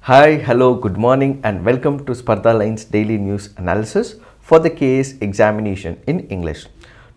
Hi, hello, good morning and welcome to Spardha Lines Daily News Analysis for the KAS examination in English.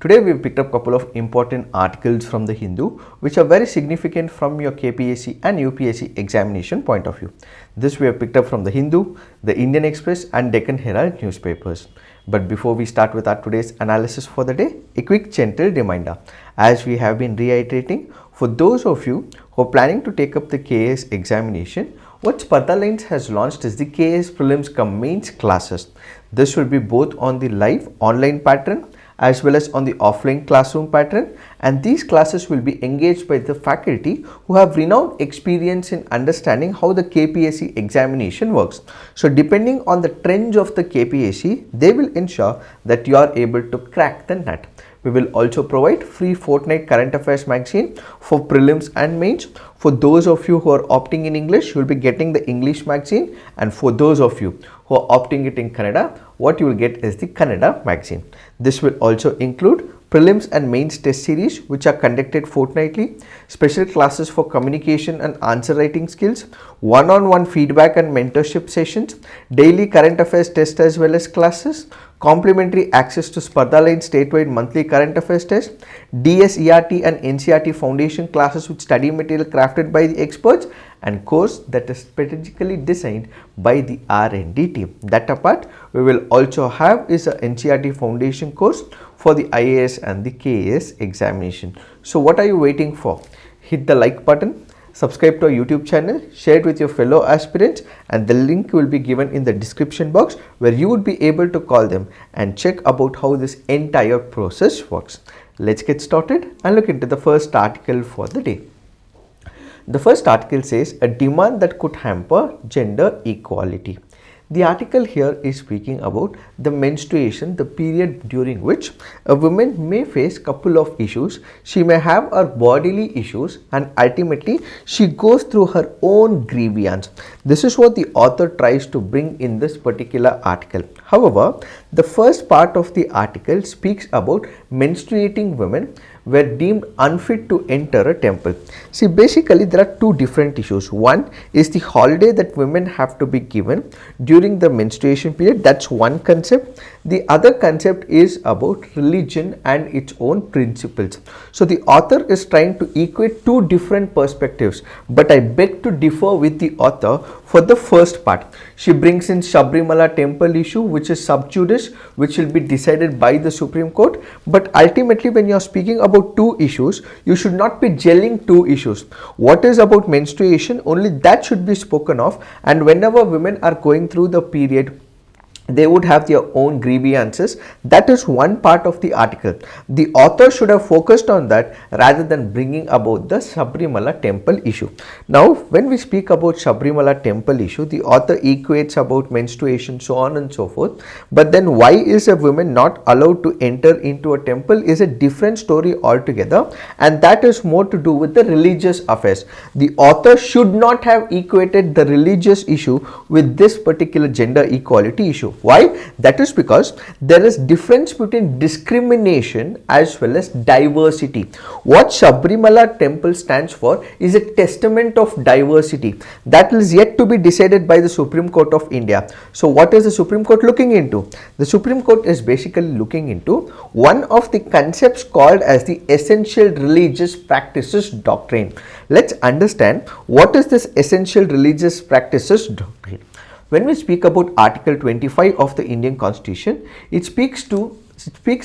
Today we have picked up a couple of important articles from the Hindu which are very significant from your KPSC and UPSC examination point of view. This we have picked up from the Hindu, the Indian Express and Deccan Herald newspapers. But before we start with our today's analysis for the day, a quick gentle reminder. As we have been reiterating, for those of you who are planning to take up the KAS examination, what Spardha Lines has launched is the KAS Prelims cum Mains classes. This will be both on the live online pattern as well as on the offline classroom pattern, and these classes will be engaged by the faculty who have renowned experience in understanding how the KPSC examination works. So depending on the trends of the KPSC, they will ensure that you are able to crack the nut. We will also provide free fortnight current affairs magazine for prelims and mains. For those of you who are opting in English, you will be getting the English magazine, and for those of you who are opting it in Kannada, what you will get is the Kannada magazine. This will also include prelims and mains test series which are conducted fortnightly, special classes for communication and answer writing skills, one-on-one feedback and mentorship sessions, daily current affairs test as well as classes, complimentary access to Spardha Lines statewide monthly current affairs test, DSERT and NCERT foundation classes with study material crafted by the experts, and course that is strategically designed by the R&D team. That apart, we will also have is a NCERT foundation course for the IAS and the KAS examination. So what are you waiting for? Hit the like button, subscribe to our YouTube channel, share it with your fellow aspirants, and the link will be given in the description box where you would be able to call them and check about how this entire process works. Let's get started and look into the first article for the day. The first article says a demand that could hamper gender equality. The article here is speaking about the menstruation, the period during which a woman may face couple of issues. She may have her bodily issues and ultimately she goes through her own grievance. This is what the author tries to bring in this particular article. However, the first part of the article speaks about menstruating women were deemed unfit to enter a temple. See, basically there are two different issues. One is the holiday that women have to be given during the menstruation period. That's one concept. The other concept is about religion and its own principles. So the author is trying to equate two different perspectives, but I beg to differ with the author for the first part. She brings in Sabrimala temple issue, which is sub judice, which will be decided by the Supreme Court. But ultimately, when you are speaking about two issues, you should not be gelling two issues. What is about menstruation, only that should be spoken of, and whenever women are going through the period, they would have their own grievances. That is one part of the article. The author should have focused on that rather than bringing about the Sabrimala temple issue. Now, when we speak about Sabrimala temple issue, the author equates about menstruation, so on and so forth. But then why is a woman not allowed to enter into a temple is a different story altogether, and that is more to do with the religious affairs. The author should not have equated the religious issue with this particular gender equality issue. Why? That is because there is difference between discrimination as well as diversity. What Sabrimala temple stands for is a testament of diversity that is yet to be decided by the Supreme Court of India. So what is the Supreme Court looking into? The Supreme Court is basically looking into one of the concepts called as the essential religious practices doctrine. Let's understand what is this essential religious practices doctrine. When we speak about Article 25 of the Indian Constitution, it speaks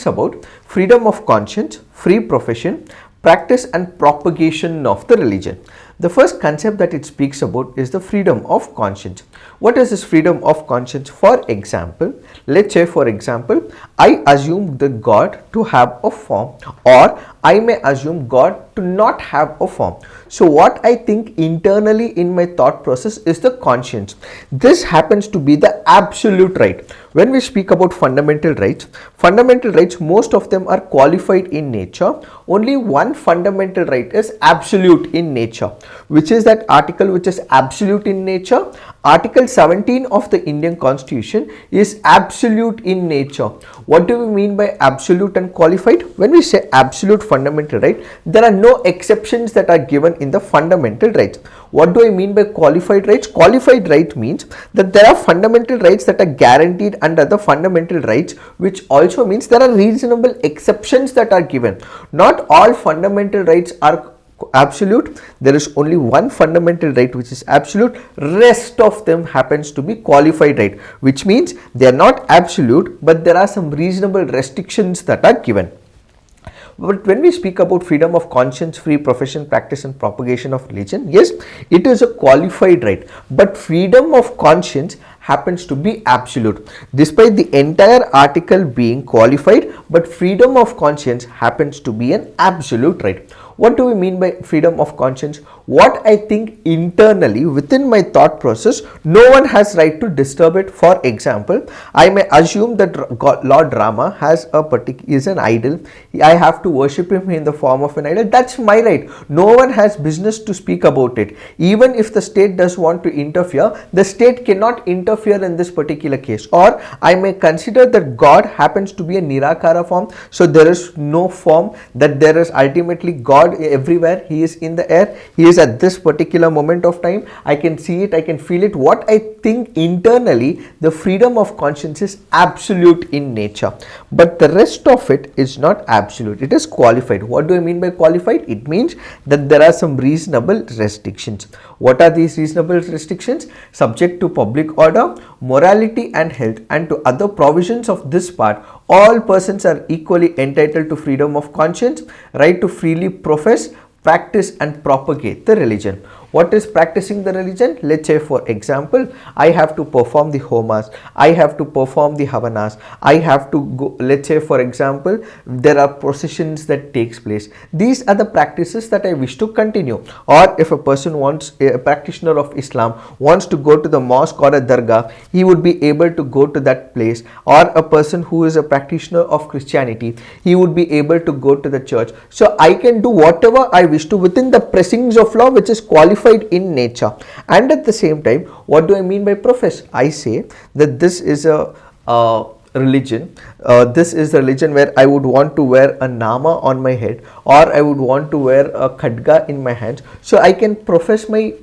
about freedom of conscience, free profession, practice and propagation of the religion. The first concept that it speaks about is the freedom of conscience. What is this freedom of conscience? For example, let's say for example, I assume the God to have a form, or I may assume God to not have a form. So what I think internally in my thought process is the conscience. This happens to be the absolute right. When we speak about fundamental rights, most of them are qualified in nature. Only one fundamental right is absolute in nature, which is that article which is absolute in nature. Article 17 of the Indian Constitution is absolute in nature. What do we mean by absolute and qualified? When we say absolute fundamental right, there are no exceptions that are given in the fundamental rights. What do I mean by qualified rights? Qualified right means that there are fundamental rights that are guaranteed under the fundamental rights, which also means there are reasonable exceptions that are given. Not all fundamental rights are absolute. There is only one fundamental right which is absolute. Rest of them happens to be qualified right, which means they are not absolute, but there are some reasonable restrictions that are given. But when we speak about freedom of conscience, free profession, practice and propagation of religion, yes, it is a qualified right, but freedom of conscience happens to be absolute. Despite the entire article being qualified, but freedom of conscience happens to be an absolute right. What do we mean by freedom of conscience? What I think internally within my thought process, no one has right to disturb it. For example, I may assume that Lord Rama has is an idol. I have to worship him in the form of an idol. That's my right. No one has business to speak about it. Even if the state does want to interfere, the state cannot interfere in this particular case. Or I may consider that God happens to be a Nirakara form. So there is no form, that there is ultimately God everywhere. He is in the air. He is at this particular moment of time. I can see it. I can feel it. What I think internally, the freedom of conscience is absolute in nature. But the rest of it is not absolute. It is qualified. What do I mean by qualified? It means that there are some reasonable restrictions. What are these reasonable restrictions? Subject to public order, morality and health, and to other provisions of this part, all persons are equally entitled to freedom of conscience, right to freely profess, practice and propagate the religion. What is practicing the religion? Let's say for example, I have to perform the homas, I have to perform the havanas, I have to go, let's say for example, there are processions that takes place. These are the practices that I wish to continue. Or if a person wants, a practitioner of Islam wants to go to the mosque or a dargah, he would be able to go to that place. Or a person who is a practitioner of Christianity, he would be able to go to the church. So I can do whatever I wish to within the pressings of law, which is qualified in nature. And at the same time, what do I mean by profess? I say that this is a religion. This is a religion where I would want to wear a nama on my head, or I would want to wear a khadga in my hands. So I can profess my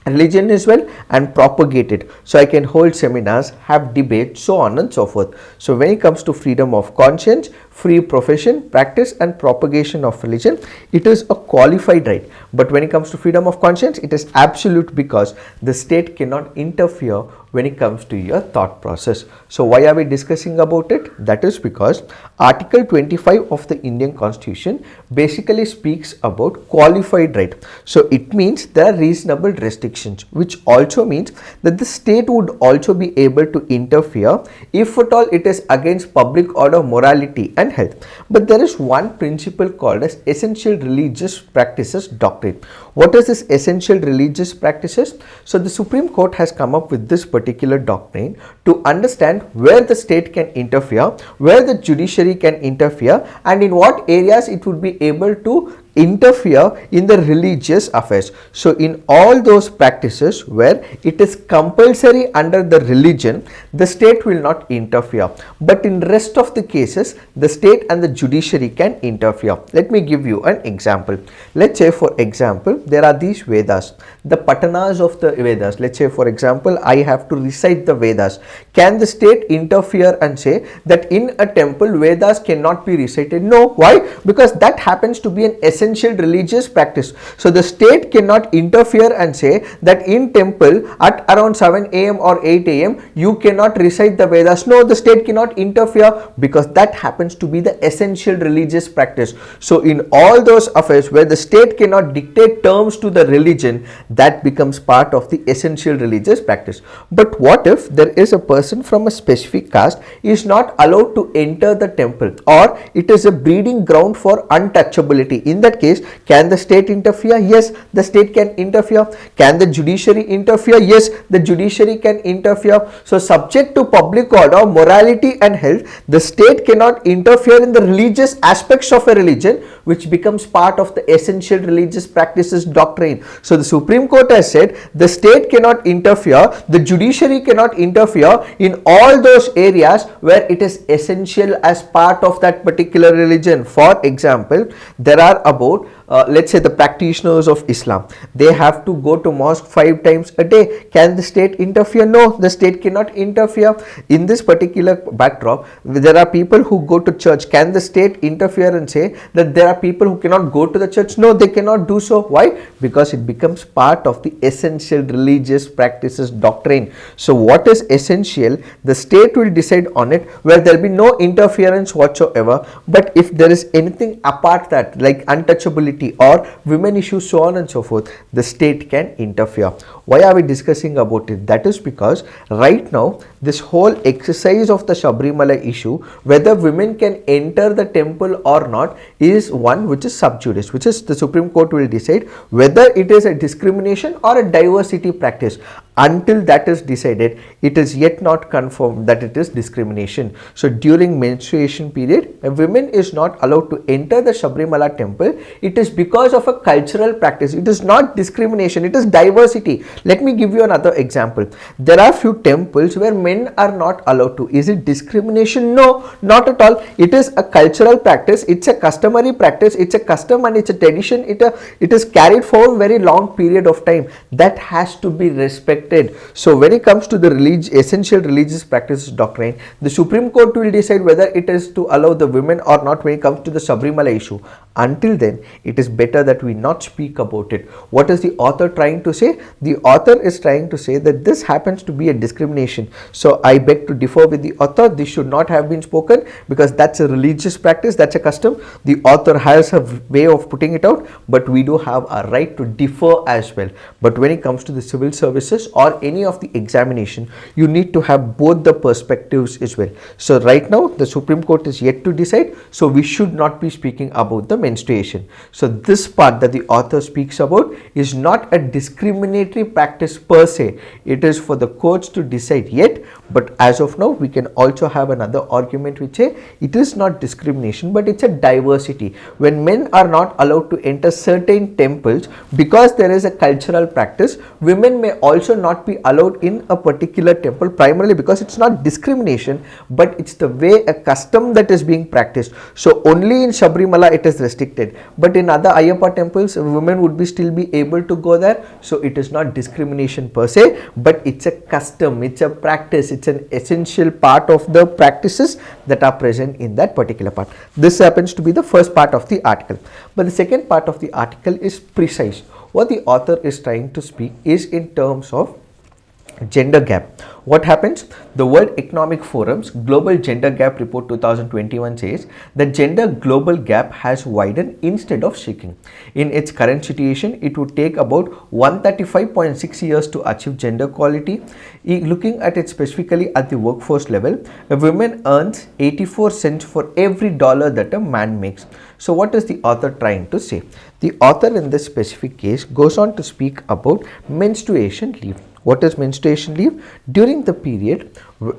religion as well and propagate it. So I can hold seminars, have debates, so on and so forth. So when it comes to freedom of conscience, free profession, practice and propagation of religion, it is a qualified right. But when it comes to freedom of conscience, it is absolute, because the state cannot interfere when it comes to your thought process. So why are we discussing about it? That is because Article 25 of the Indian Constitution basically speaks about qualified right. So it means there are reasonable restrictions, which also means that the state would also be able to interfere if at all it is against public order, morality and health. But there is one principle called as essential religious practices doctrine. What is this essential religious practices? So the Supreme Court has come up with this particular doctrine to understand where the state can interfere, where the judiciary can interfere, and in what areas it would be able to interfere in the religious affairs. So in all those practices where it is compulsory under the religion, the state will not interfere. But in rest of the cases, the state and the judiciary can interfere. Let me give you an example. Let's say for example, there are these Vedas, the Patanas of the Vedas. Let's say for example, I have to recite the Vedas. Can the state interfere and say that in a temple Vedas cannot be recited? No. Why? Because that happens to be an essential religious practice. So the state cannot interfere and say that in temple at around 7 a.m. or 8 a.m. you cannot recite the Vedas. No, the state cannot interfere because that happens to be the essential religious practice. So in all those affairs where the state cannot dictate terms to the religion, that becomes part of the essential religious practice. But what if there is a person from a specific caste is not allowed to enter the temple, or it is a breeding ground for untouchability? In that case, can the state interfere? Yes, the state can interfere. Can the judiciary interfere? Yes, the judiciary can interfere. So subject to public order, morality and health, the state cannot interfere in the religious aspects of a religion, which becomes part of the essential religious practices doctrine. So the Supreme Court has said the state cannot interfere, the judiciary cannot interfere in all those areas where it is essential as part of that particular religion. For example, there are about let's say the practitioners of Islam, they have to go to mosque 5 times a day. Can the state interfere? No, the state cannot interfere. In this particular backdrop, there are people who go to church. Can the state interfere and say that there are people who cannot go to the church? No, they cannot do so. Why? Because it becomes part of the essential religious practices doctrine. So what is essential, the state will decide on it, where there will be no interference whatsoever. But if there is anything apart that, like untouchability or women issues, so on and so forth, the state can interfere. Why are we discussing about it? That is because right now this whole exercise of the Sabrimala issue, whether women can enter the temple or not, is one which is sub judice, which is the Supreme Court will decide whether it is a discrimination or a diversity practice. Until that is decided, it is yet not confirmed that it is discrimination. So during menstruation period, a woman is not allowed to enter the Sabrimala temple. It is because of a cultural practice. It is not discrimination, it is diversity. Let me give you another example. There are few temples where men are not allowed to. Is it discrimination? No, not at all. It is a cultural practice, it's a customary practice, it's a custom and it's a tradition. It is carried for a very long period of time. That has to be respected. So when it comes to the essential religious practices doctrine, the Supreme Court will decide whether it is to allow the women or not when it comes to the Sabrimala issue. Until then, it is better that we not speak about it. What is the author trying to say? The author is trying to say that this happens to be a discrimination. So I beg to differ with the author. This should not have been spoken because that's a religious practice, that's a custom. The author has a way of putting it out, but we do have a right to differ as well. But when it comes to the civil services or any of the examination, you need to have both the perspectives as well. So right now the Supreme Court is yet to decide, so we should not be speaking about the menstruation. So this part that the author speaks about is not a discriminatory practice per se. It is for the courts to decide yet, but as of now we can also have another argument which say it is not discrimination, but it's a diversity. When men are not allowed to enter certain temples because there is a cultural practice, women may also not be allowed in a particular temple, primarily because it's not discrimination, but it's the way a custom that is being practiced. So only in Sabrimala it is restricted, but in other Ayyappa temples women would be still be able to go there. So it is not discrimination per se, but it's a custom, it's a practice, it's an essential part of the practices that are present in that particular part. This happens to be the first part of the article, but the second part of the article is precise. What the author is trying to speak is in terms of gender gap. What happens? The World Economic Forum's Global Gender Gap Report 2021 says that gender global gap has widened instead of shrinking. In its current situation, it would take about 135.6 years to achieve gender equality. Looking at it specifically at the workforce level, a woman earns 84 cents for every dollar that a man makes. So what is the author trying to say? The author in this specific case goes on to speak about menstruation leave. What is menstruation leave? During the period,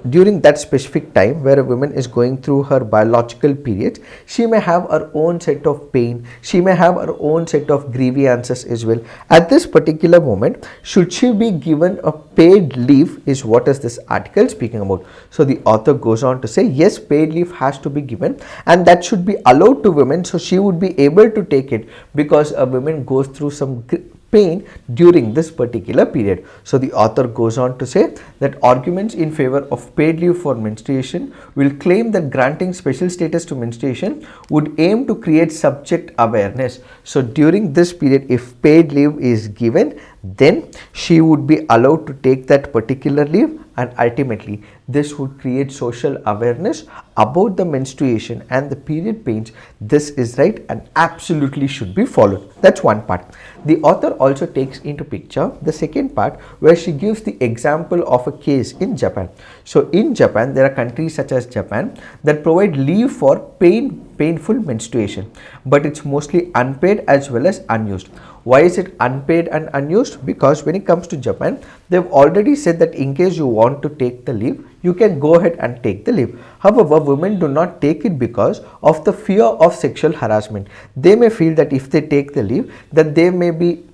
during that specific time where a woman is going through her biological periods, she may have her own set of pain, she may have her own set of grievances as well. At this particular moment, should she be given a paid leave is what is this article speaking about. So the author goes on to say, yes, paid leave has to be given and that should be allowed to women, so she would be able to take it because a woman goes through some pain during this particular period. So the author goes on to say that arguments in favor of paid leave for menstruation will claim that granting special status to menstruation would aim to create subject awareness. So during this period, if paid leave is given, then she would be allowed to take that particular leave, and ultimately this would create social awareness about the menstruation and the period pains. This is right and absolutely should be followed. That's one part. The author also takes into picture the second part where she gives the example of a case in Japan. So in Japan, there are countries such as Japan that provide leave for painful menstruation, but it's mostly unpaid as well as unused. Why is it unpaid and unused? Because when it comes to Japan, they've already said that in case you want to take the leave, you can go ahead and take the leave. However, women do not take it because of the fear of sexual harassment. They may feel that if they take the leave, that they may be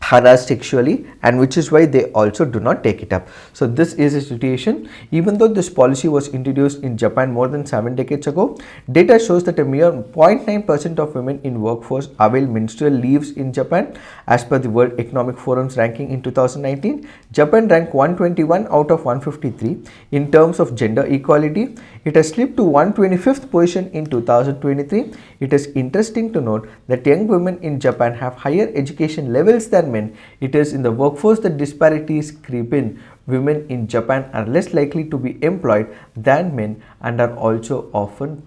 harassed sexually, and which is why they also do not take it up. So this is a situation. Even though this policy was introduced in Japan more than 7 decades ago, data shows that a mere 0.9% of women in workforce avail menstrual leaves in Japan. As per the World Economic Forum's ranking in 2019, Japan ranked 121 out of 153 in terms of gender equality. It has slipped to 125th position in 2023. It is interesting to note that young women in Japan have higher education levels than men. It is in the workforce that disparities creep in. Women in Japan are less likely to be employed than men and are also often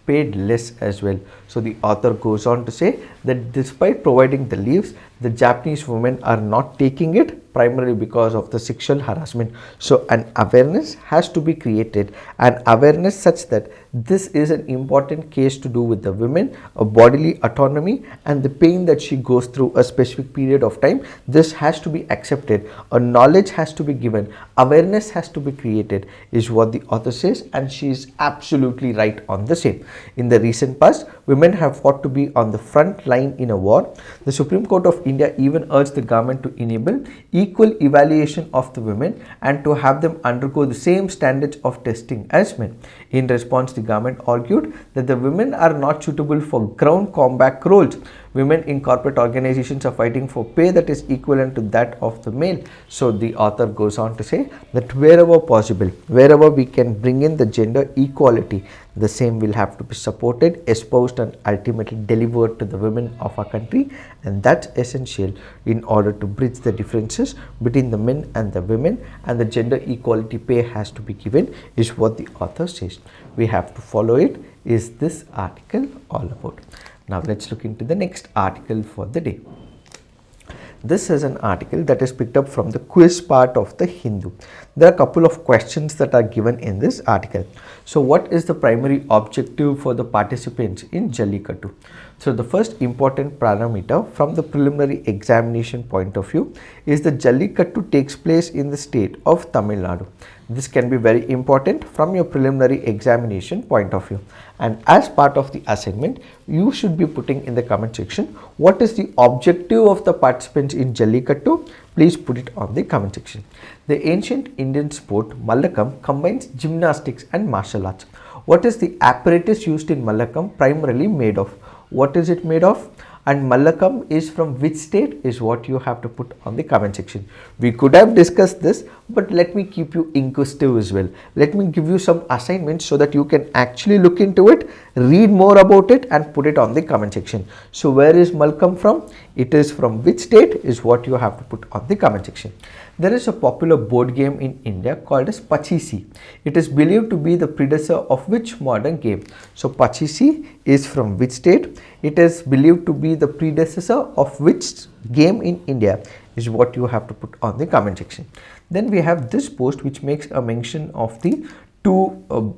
paid less as well. So the author goes on to say that despite providing the leaves, the Japanese women are not taking it primarily because of the sexual harassment. So an awareness has to be created, an awareness such that this is an important case to do with the women, a bodily autonomy and the pain that she goes through a specific period of time. This has to be accepted, a knowledge has to be given, awareness has to be created, is what the author says, and she is absolutely right on the same. In the recent past, women have fought to be on the front line in a war. The Supreme Court of India even urged the government to enable equal evaluation of the women and to have them undergo the same standards of testing as men. In response, the government argued that the women are not suitable for ground combat roles. Women in corporate organizations are fighting for pay that is equivalent to that of the male. So the author goes on to say that wherever possible, wherever we can bring in the gender equality, the same will have to be supported, espoused and ultimately delivered to the women of our country, and that's essential in order to bridge the differences between the men and the women, and the gender equality pay has to be given, is what the author says. We have to follow it, is this article all about. Now let's look into the next article for the day. This is an article that is picked up from the quiz part of the Hindu. There are a couple of questions that are given in this article. So what is the primary objective for the participants in Jallikattu? So the first important parameter from the preliminary examination point of view is that Jallikattu takes place in the state of Tamil Nadu. This can be very important from your preliminary examination point of view. And as part of the assignment, you should be putting in the comment section what is the objective of the participants in Jallikattu. Please put it on the comment section. The ancient Indian sport Mallakhamb combines gymnastics and martial arts. What is the apparatus used in Mallakhamb primarily made of? What is it made of? And Mallakhamb is from which state, is what you have to put on the comment section. We could have discussed this, but let me keep you inquisitive as well. Let me give you some assignments so that you can actually look into it, read more about it and put it on the comment section. So where is Mallakhamb from? It is from which state, is what you have to put on the comment section. There is a popular board game in India called as Pachisi. It is believed to be the predecessor of which modern game? So Pachisi is from which state? It is believed to be the predecessor of which game in India, is what you have to put on the comment section. Then we have this post which makes a mention of the two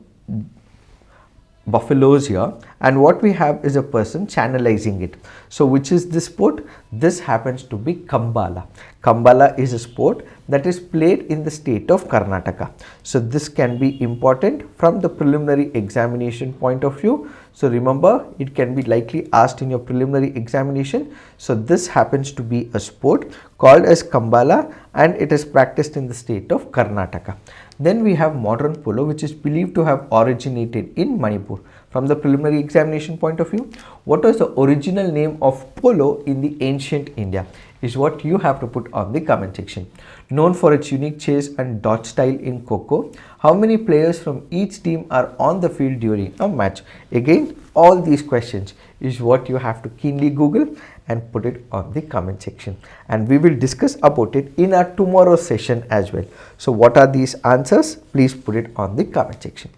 buffaloes here, and what we have is a person channelizing it. So which is this sport? This happens to be Kambala. Kambala is a sport that is played in the state of Karnataka. So this can be important from the preliminary examination point of view. So remember, it can be likely asked in your preliminary examination. So this happens to be a sport called as Kambala and it is practiced in the state of Karnataka. Then we have modern polo, which is believed to have originated in Manipur. From the preliminary examination point of view, what was the original name of polo in the ancient India, is what you have to put on the comment section. Known for its unique chase and dodge style in Kho-Kho, how many players from each team are on the field during a match? Again, all these questions is what you have to keenly Google and put it on the comment section, and we will discuss about it in our tomorrow's session as well. So what are these answers? Please put it on the comment section.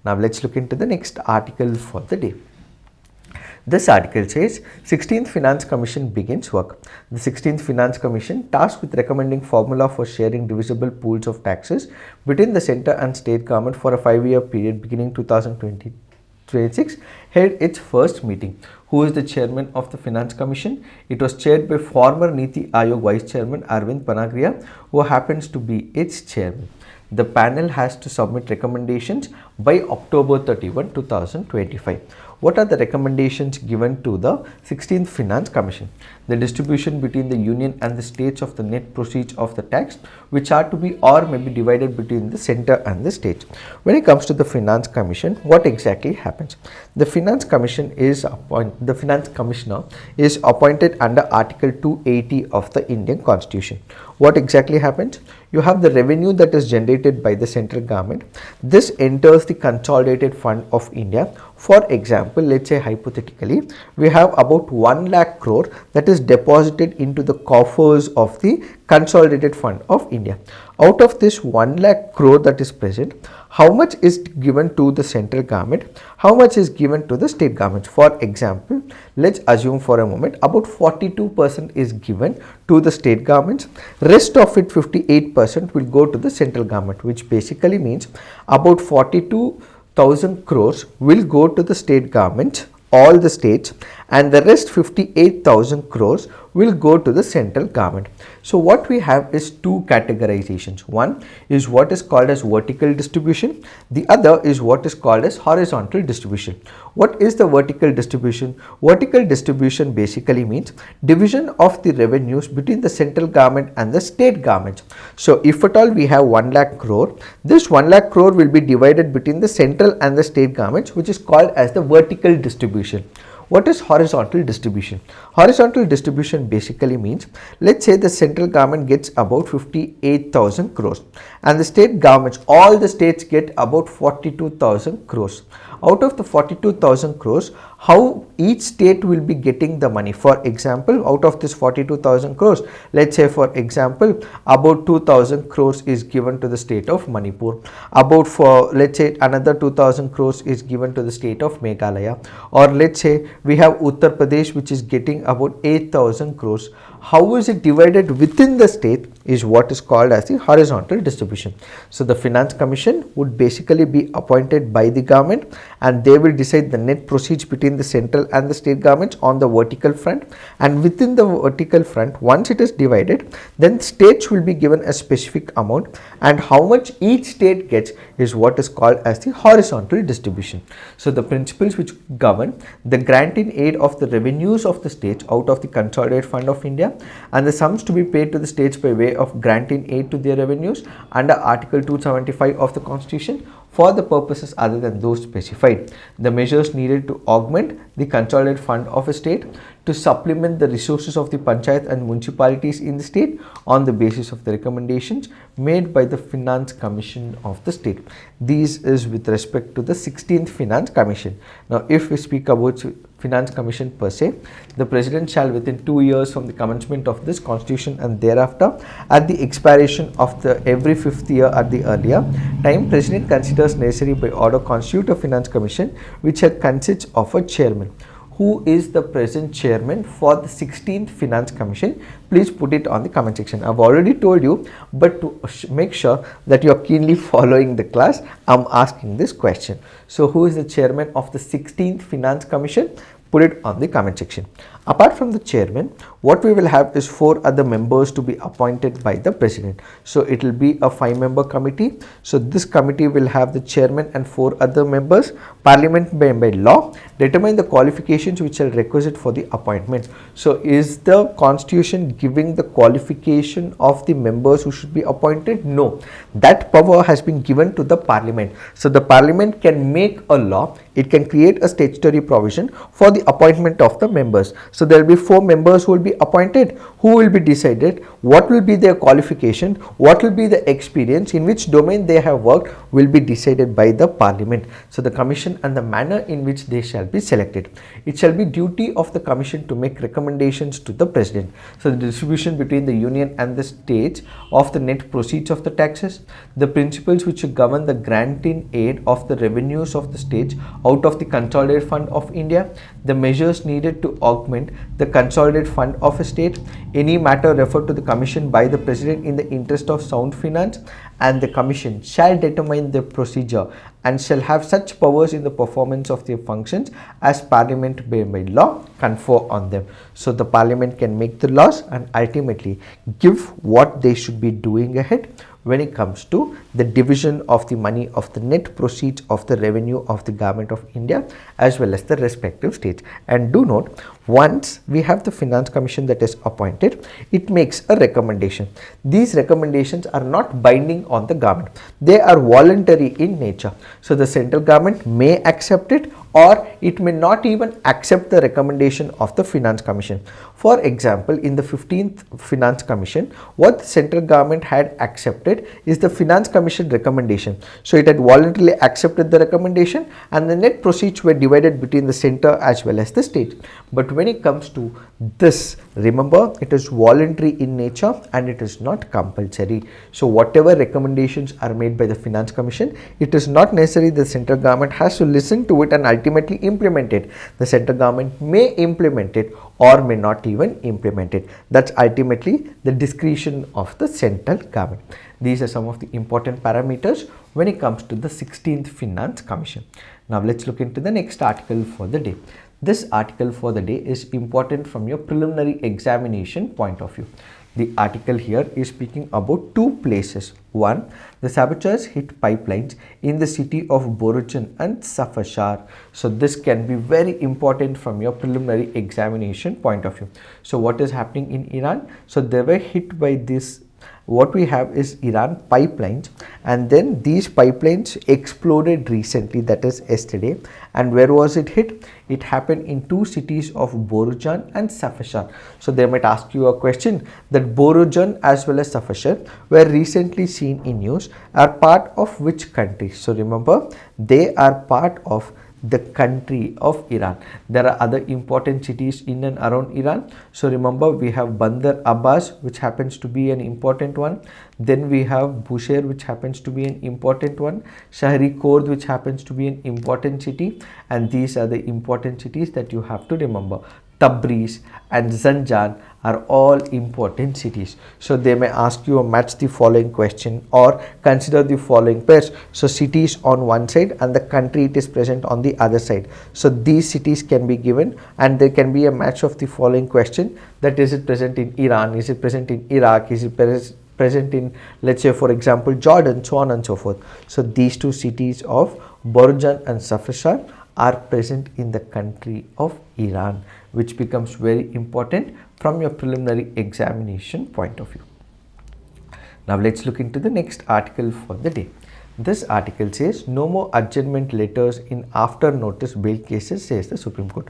Now let's look into the next article for the day. This article says 16th Finance Commission begins work. The 16th Finance Commission, tasked with recommending formula for sharing divisible pools of taxes between the centre and state government for a 5-year period beginning 2026, held its first meeting. Who is the chairman of the Finance Commission? It was chaired by former Niti Aayog Vice Chairman Arvind Panagria, who happens to be its chairman. The panel has to submit recommendations by October 31, 2025. What are the recommendations given to the 16th Finance Commission? The distribution between the union and the states of the net proceeds of the tax, which are to be or may be divided between the center and the states. When it comes to the Finance Commission, what exactly happens? The Finance Commissioner is appointed under Article 280 of the Indian Constitution. What exactly happens? You have the revenue that is generated by the central government. This enters the consolidated fund of India. For example, let's say hypothetically, we have about 1 lakh crore that is deposited into the coffers of the consolidated fund of India. Out of this 1 lakh crore that is present, how much is given to the central government, how much is given to the state governments? For example, let's assume for a moment about 42% is given to the state governments, rest of it 58% will go to the central government, which basically means about 42,000 crores will go to the state government, all the states, and the rest 58,000 crores will go to the central government. So what we have is two categorizations. One is what is called as vertical distribution. The other is what is called as horizontal distribution. What is the vertical distribution? Vertical distribution basically means division of the revenues between the central government and the state government. So if at all we have 1 lakh crore, this 1 lakh crore will be divided between the central and the state governments, which is called as the vertical distribution. What is horizontal distribution? Horizontal distribution basically means, let's say the central government gets about 58,000 crores and the state governments, all the states get about 42,000 crores. Out of the 42,000 crores, how each state will be getting the money? For example, out of this 42,000 crores, let's say for example, about 2,000 crores is given to the state of Manipur. About let's say another 2,000 crores is given to the state of Meghalaya. Or let's say we have Uttar Pradesh, which is getting about 8,000 crores. How is it divided within the state is what is called as the horizontal distribution. So the Finance Commission would basically be appointed by the government and they will decide the net proceeds between the central and the state governments on the vertical front, and within the vertical front, once it is divided, then states will be given a specific amount, and how much each state gets is what is called as the horizontal distribution. So the principles which govern the grant in aid of the revenues of the states out of the consolidated fund of India and the sums to be paid to the states by way of grant in aid to their revenues under Article 275 of the Constitution for the purposes other than those specified. The measures needed to augment the consolidated fund of a state, to supplement the resources of the panchayat and municipalities in the state on the basis of the recommendations made by the Finance Commission of the state. These is with respect to the 16th Finance Commission. Now, if we speak about Finance Commission per se, the President shall within 2 years from the commencement of this Constitution and thereafter at the expiration of the every 5th year at the earlier time, President considers necessary by order constitute a Finance Commission which shall consist of a chairman. Who is the present chairman for the 16th Finance Commission? Please put it on the comment section. I've already told you, but to make sure that you are keenly following the class, I'm asking this question. So who is the chairman of the 16th Finance Commission? Put it on the comment section. Apart from the chairman, what we will have is 4 other members to be appointed by the president. So it will be a 5-member committee. So this committee will have the chairman and 4 other members. Parliament by law determine the qualifications which are requisite for the appointment. So is the constitution giving the qualification of the members who should be appointed? No, that power has been given to the parliament. So the parliament can make a law, it can create a statutory provision for the appointment of the members. So there will be 4 members who will be appointed, who will be decided, what will be their qualification, what will be the experience, in which domain they have worked will be decided by the parliament. So the commission and the manner in which they shall be selected. It shall be duty of the commission to make recommendations to the president. So the distribution between the union and the states of the net proceeds of the taxes, the principles which govern the grant in aid of the revenues of the states out of the consolidated fund of India, the measures needed to augment the consolidated fund of a state, any matter referred to the commission by the president in the interest of sound finance, and the commission shall determine the procedure and shall have such powers in the performance of their functions as parliament by law confer on them. So the parliament can make the laws and ultimately give what they should be doing ahead when it comes to the division of the money of the net proceeds of the revenue of the Government of India as well as the respective states. And do note, once we have the Finance Commission that is appointed, it makes a recommendation. These recommendations are not binding on the government. They are voluntary in nature. So the central government may accept it, or it may not even accept the recommendation of the Finance Commission. For example, in the 15th Finance Commission, what the central government had accepted is the Finance Commission recommendation. So it had voluntarily accepted the recommendation, and the net proceeds were divided between the center as well as the state. But when it comes to this, remember, it is voluntary in nature and it is not compulsory. So whatever recommendations are made by the Finance Commission, it is not necessary the central government has to listen to it and ultimately implement it. The central government may implement it or may not even implement it. That's ultimately the discretion of the central government. These are some of the important parameters when it comes to the 16th Finance Commission. Now let's look into the next article for the day. This article for the day is important from your preliminary examination point of view. The article here is speaking about two places. One, the saboteurs hit pipelines in the city of Borujan and Safashar. So this can be very important from your preliminary examination point of view. So what is happening in Iran? So they were hit by this. What we have is Iran pipelines, and then these pipelines exploded recently, that is yesterday. And where was it hit? It happened in two cities of Borujan and Safashar. So they might ask you a question that Borujan as well as Safashar were recently seen in news are part of which country? So remember, they are part of the country of Iran. There are other important cities in and around Iran. So remember, we have Bandar Abbas, which happens to be an important one. Then we have Bushehr, which happens to be an important one. Shahri Khord, which happens to be an important city. And these are the important cities that you have to remember. Tabriz and Zanjan are all important cities. So they may ask you a match the following question or consider the following pairs. So cities on one side and the country it is present on the other side. So these cities can be given, and there can be a match of the following question, that is it present in Iran, is it present in Iraq, is it present in, let's say for example, Jordan, so on and so forth. So these two cities of Borujan and Safashar are present in the country of Iran, which becomes very important from your preliminary examination point of view. Now let's look into the next article for the day. This article says no more adjournment letters in after notice bail cases, says the Supreme Court.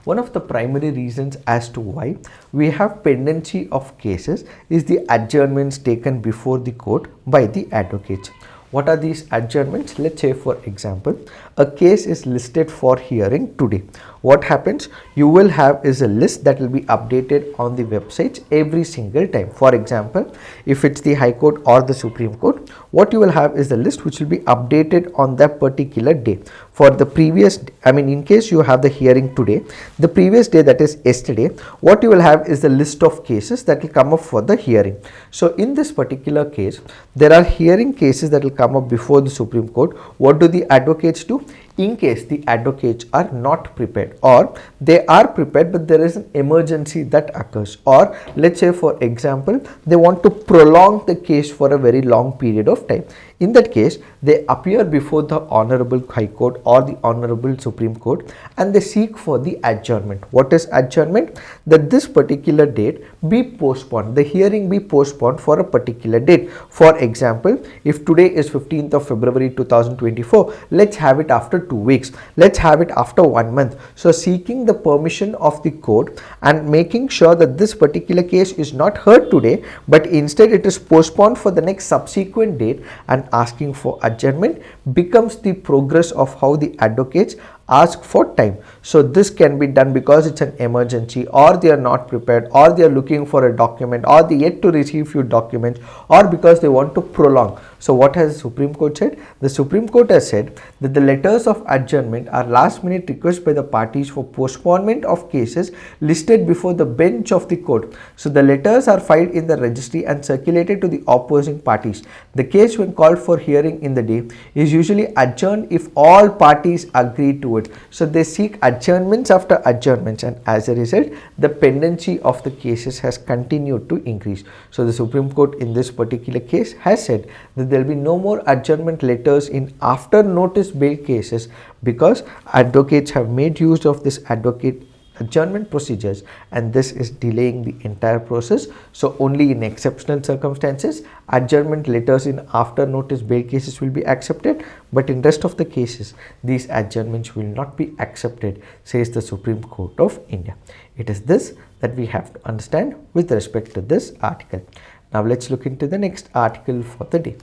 One of the primary reasons as to why we have pendency of cases is the adjournments taken before the court by the advocates. What are these adjournments? Let's say for example, a case is listed for hearing today. What happens? You will have is a list that will be updated on the websites every single time. For example, if it's the High Court or the Supreme Court, what you will have is the list which will be updated on that particular day. For the previous, in case you have the hearing today, the previous day, that is yesterday, what you will have is the list of cases that will come up for the hearing. So in this particular case, there are hearing cases that will come up before the Supreme Court. What do the advocates do? In case the advocates are not prepared, or they are prepared but there is an emergency that occurs, or let's say for example, they want to prolong the case for a very long period of time. In that case, they appear before the Honorable High Court or the Honorable Supreme Court and they seek for the adjournment. What is adjournment? That this particular date be postponed, the hearing be postponed for a particular date. For example, if today is 15th of February 2024, let's have it after 2 weeks, let's have it after 1 month. So seeking the permission of the court and making sure that this particular case is not heard today, but instead it is postponed for the next subsequent date, and asking for adjournment becomes the progress of how the advocates ask for time. So this can be done because it's an emergency, or they are not prepared, or they are looking for a document, or they yet to receive few documents, or because they want to prolong. So what has the Supreme Court said? The Supreme Court has said that the letters of adjournment are last minute requests by the parties for postponement of cases listed before the bench of the court. So the letters are filed in the registry and circulated to the opposing parties. The case, when called for hearing in the day, is usually adjourned if all parties agree to it. So they seek adjournments after adjournments, and as a result the pendency of the cases has continued to increase. So the Supreme Court in this particular case has said that there will be no more adjournment letters in after notice bail cases, because advocates have made use of this adjournment procedures, and this is delaying the entire process. So only in exceptional circumstances adjournment letters in after notice bail cases will be accepted, but in rest of the cases these adjournments will not be accepted, says the Supreme Court of India. It is this that we have to understand with respect to this article. Now let's look into the next article for the day.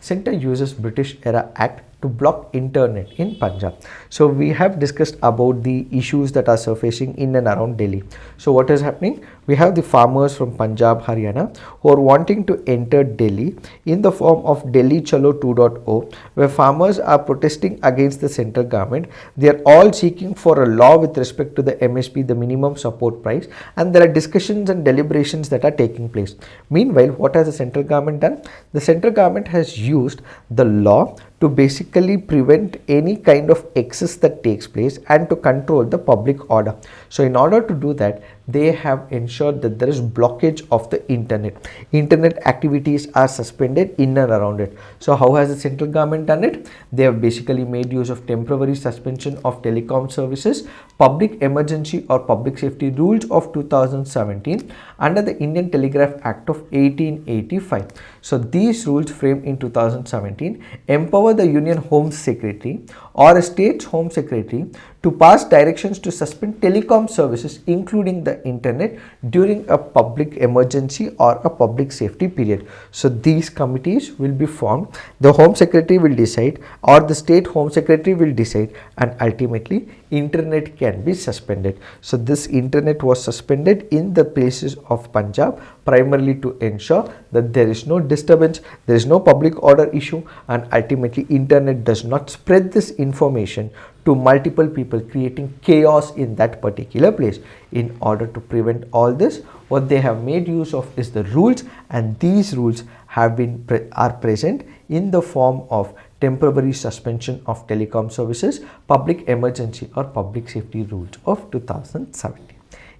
Centre uses British Era Act to block internet in Punjab. So we have discussed about the issues that are surfacing in and around Delhi. So what is happening? We have the farmers from Punjab, Haryana who are wanting to enter Delhi in the form of Delhi Chalo 2.0, where farmers are protesting against the central government. They are all seeking for a law with respect to the MSP, the minimum support price, and there are discussions and deliberations that are taking place. Meanwhile, what has the central government done? The central government has used the law to basically prevent any kind of excess that takes place and to control the public order. So in order to do that, they have ensured that there is blockage of the internet. Internet activities are suspended in and around it. So how has the central government done it? They have basically made use of temporary suspension of telecom services, public emergency or public safety rules of 2017 under the Indian Telegraph Act of 1885. So these rules framed in 2017 empower the Union Home Secretary or a state's Home Secretary to pass directions to suspend telecom services including the internet during a public emergency or a public safety period. So these committees will be formed. The Home Secretary will decide or the state Home Secretary will decide, and ultimately internet can be suspended. So this internet was suspended in the places of Punjab primarily to ensure that there is no disturbance, there is no public order issue, and ultimately internet does not spread this information to multiple people, creating chaos in that particular place. In order to prevent all this, what they have made use of is the rules, and these rules have been are present in the form of temporary suspension of telecom services, public emergency or public safety rules of 2017.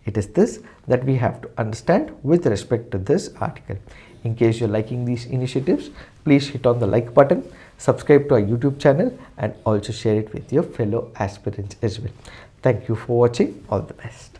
It is this that we have to understand with respect to this article. In case you're liking these initiatives, please hit on the like button, subscribe to our YouTube channel, and also share it with your fellow aspirants as well. Thank you for watching. All the best.